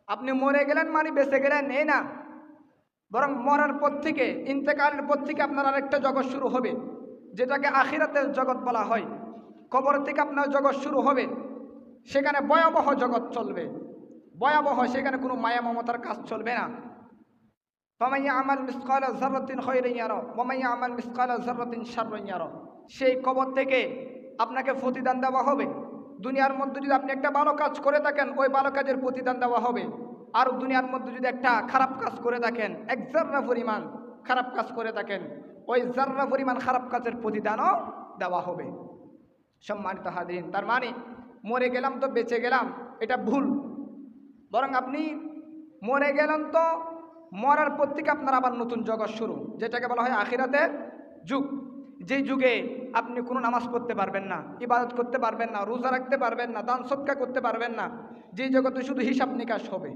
আপনি মরে গেলেন মানে বেঁচে গেলেন এই না, বরং মরার পর থেকে, ইন্তেকালের পর থেকে আপনার আরেকটা জগৎ শুরু হবে, যেটাকে আখিরাতের জগৎ বলা হয়। কবর থেকে আপনার জগৎ শুরু হবে, সেখানে ভয়াবহ জগৎ চলবে, ভয়াবহ, সেখানে কোনো মায়া মমতার কাজ চলবে না। ফামান ইয়ামাল মিসকালা যাররাতিন খায়রান ইয়ারা ওয়া মান ইয়ামাল মিসকালা যাররাতিন শাররান ইয়ারা। সেই কবর থেকে আপনাকে প্রতিদান দেওয়া হবে। দুনিয়ার মধ্যে যদি আপনি একটা ভালো কাজ করে থাকেন, ওই ভালো কাজের প্রতিদান দেওয়া হবে। আর দুনিয়ার মধ্যে যদি একটা খারাপ কাজ করে থাকেন, এক জাররা পরিমাণ খারাপ কাজ করে থাকেন, ওই জাররা পরিমাণ খারাপ কাজের প্রতিদানও দেওয়া হবে। সম্মানিত হাজিরিন, তার মানে মরে গেলাম তো বেঁচে গেলাম, এটা ভুল। বরং আপনি মরে গেলেন তো মরার পর থেকে আপনার আবার নতুন জগৎ শুরু, যেটাকে বলা হয় আখিরাতের যুগ। যেই যুগে আপনি কোনো নামাজ পড়তে পারবেন না, ইবাদত করতে পারবেন না, রোজা রাখতে পারবেন না, দান সদকা করতে পারবেন না, যেই জগতে শুধু হিসাব নিকাশ হবে।